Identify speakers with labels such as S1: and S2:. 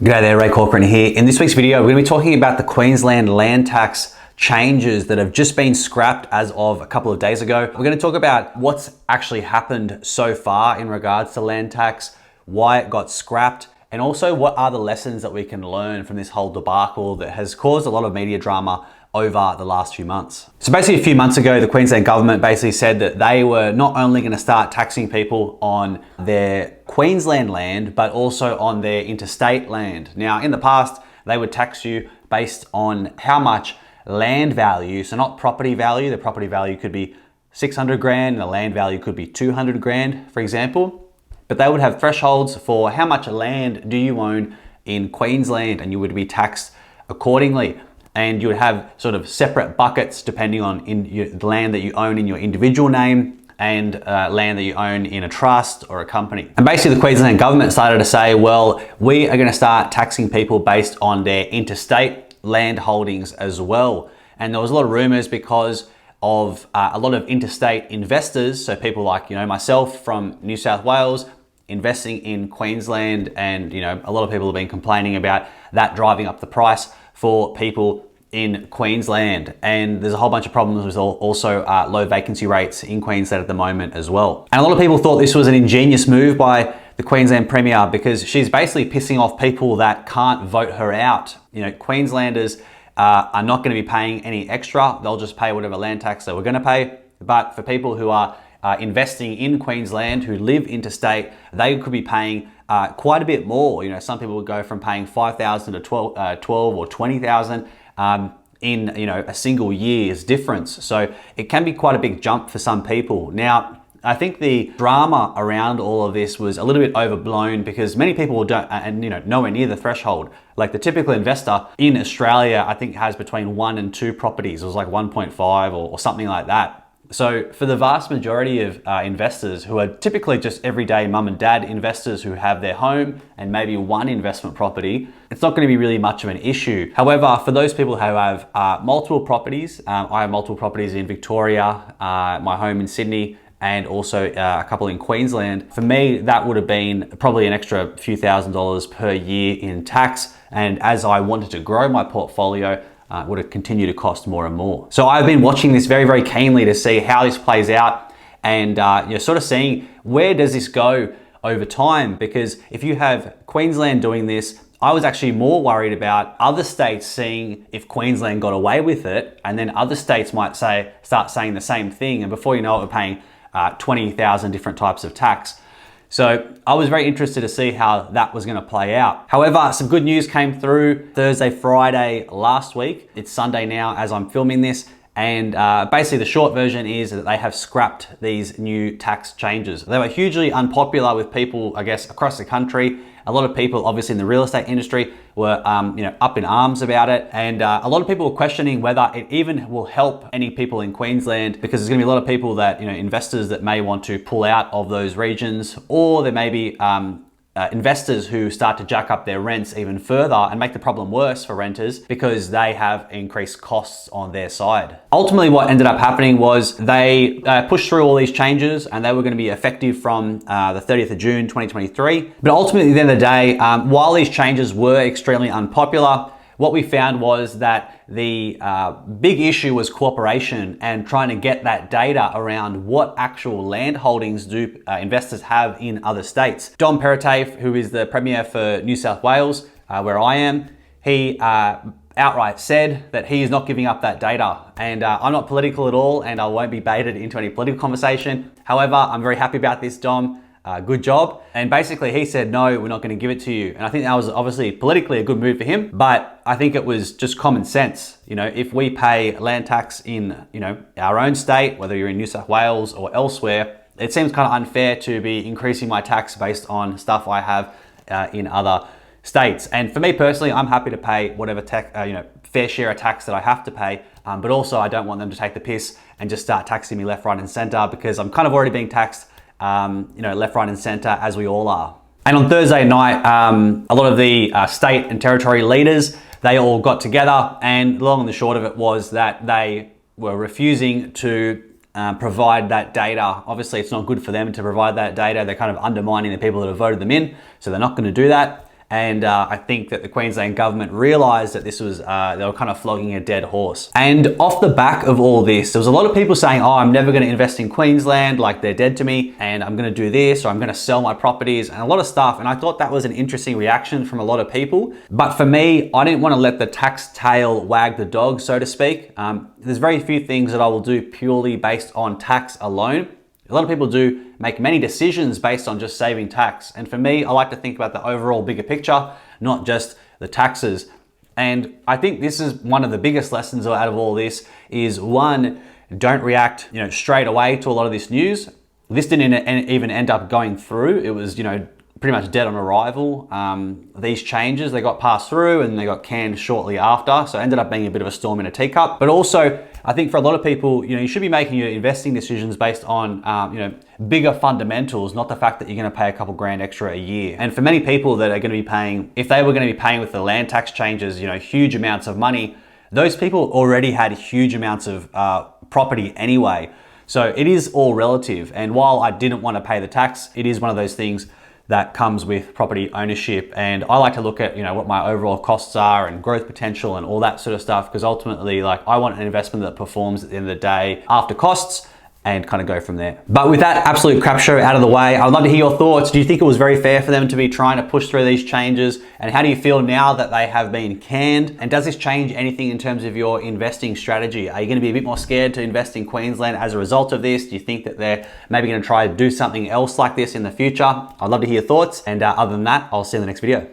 S1: G'day there, Ray Corcoran here. In this week's video, we're going to be talking about the Queensland land tax changes that have just been scrapped as of a couple of days ago. We're going to talk about what's actually happened so far in regards to land tax, why it got scrapped, and also what are the lessons that we can learn from this whole debacle that has caused a lot of media drama over the last few months. So basically a few months ago, the Queensland government basically said that they were not only going to start taxing people on their Queensland land, but also on their interstate land. Now, in the past, they would tax you based on how much land value, so not property value. The property value could be 600 grand, and the land value could be 200 grand, for example. But they would have thresholds for how much land do you own in Queensland, and you would be taxed accordingly. And you would have sort of separate buckets depending on the land that you own in your individual name and land that you own in a trust or a company. And basically the Queensland government started to say, well, we are going to start taxing people based on their interstate land holdings as well. And there was a lot of rumors because of a lot of interstate investors, so people like myself from New South Wales investing in Queensland, and a lot of people have been complaining about that driving up the price for people in Queensland. And there's a whole bunch of problems with also low vacancy rates in Queensland at the moment as well. And a lot of people thought this was an ingenious move by the Queensland Premier because she's basically pissing off people that can't vote her out. Queenslanders are not going to be paying any extra. They'll just pay whatever land tax they were going to pay. But for people who are investing in Queensland, who live interstate, they could be paying quite a bit more. Some people would go from paying 5,000 to 12 or 20,000 in a single year's difference. So it can be quite a big jump for some people. Now, I think the drama around all of this was a little bit overblown because many people don't, and nowhere near the threshold. Like the typical investor in Australia, I think has between 1 and 2 properties. It was like 1.5 or something like that. So for the vast majority of investors who are typically just everyday mum and dad investors who have their home and maybe one investment property, it's not going to be really much of an issue. However, for those people who have multiple properties, I have multiple properties in Victoria, my home in Sydney, and also a couple in Queensland. For me, that would have been probably an extra few $1,000s per year in tax. And as I wanted to grow my portfolio, would have continued to cost more and more. So I've been watching this very, very keenly to see how this plays out and sort of seeing where does this go over time, because if you have Queensland doing this, I was actually more worried about other states seeing if Queensland got away with it, and then other states might start saying the same thing, and before you know it, we're paying 20,000 different types of tax. So I was very interested to see how that was going to play out. However, some good news came through Thursday, Friday last week. It's Sunday now as I'm filming this. And basically the short version is that they have scrapped these new tax changes. They were hugely unpopular with people, I guess, across the country. A lot of people, obviously in the real estate industry, were up in arms about it. And a lot of people were questioning whether it even will help any people in Queensland, because there's gonna be a lot of people that, investors that may want to pull out of those regions, or there may be investors who start to jack up their rents even further and make the problem worse for renters because they have increased costs on their side. Ultimately, what ended up happening was they pushed through all these changes, and they were going to be effective from the 30th of June 2023. But ultimately, at the end of the day, while these changes were extremely unpopular, what we found was that the big issue was cooperation and trying to get that data around what actual land holdings do investors have in other states. Dominic Perrottet, who is the Premier for New South Wales, where I am, he outright said that he is not giving up that data. And I'm not political at all, and I won't be baited into any political conversation. However, I'm very happy about this, Dom. Good job. And basically he said, no, we're not going to give it to you. And I think that was obviously politically a good move for him, but I think it was just common sense. If we pay land tax in, our own state, whether you're in New South Wales or elsewhere, it seems kind of unfair to be increasing my tax based on stuff I have in other states. And for me personally, I'm happy to pay whatever fair share of tax that I have to pay. But also I don't want them to take the piss and just start taxing me left, right, and center, because I'm kind of already being taxed left, right, and center, as we all are. And on Thursday night, a lot of the state and territory leaders, they all got together, and the long and the short of it was that they were refusing to provide that data. Obviously, it's not good for them to provide that data. They're kind of undermining the people that have voted them in, so they're not going to do that. And I think that the Queensland government realised that this was, they were kind of flogging a dead horse. And off the back of all this, there was a lot of people saying, oh, I'm never going to invest in Queensland, like they're dead to me, and I'm going to do this, or I'm going to sell my properties, and a lot of stuff. And I thought that was an interesting reaction from a lot of people. But for me, I didn't want to let the tax tail wag the dog, so to speak. There's very few things that I will do purely based on tax alone. A lot of people do make many decisions based on just saving tax. And for me, I like to think about the overall bigger picture, not just the taxes. And I think this is one of the biggest lessons out of all this is one, don't react, straight away to a lot of this news. This didn't even end up going through. It was, pretty much dead on arrival. These changes, they got passed through and they got canned shortly after. So it ended up being a bit of a storm in a teacup. But also, I think for a lot of people, you should be making your investing decisions based on, bigger fundamentals, not the fact that you're going to pay a couple grand extra a year. And for many people that are going to be paying, if they were going to be paying with the land tax changes, huge amounts of money, those people already had huge amounts of property anyway. So it is all relative. And while I didn't want to pay the tax, it is one of those things that comes with property ownership. And I like to look at, what my overall costs are and growth potential and all that sort of stuff, because ultimately, I want an investment that performs at the end of the day after costs, and kind of go from there. But with that absolute crap show out of the way, I'd love to hear your thoughts. Do you think it was very fair for them to be trying to push through these changes? And how do you feel now that they have been canned? And does this change anything in terms of your investing strategy? Are you going to be a bit more scared to invest in Queensland as a result of this? Do you think that they're maybe going to try to do something else like this in the future? I'd love to hear your thoughts. And other than that, I'll see you in the next video.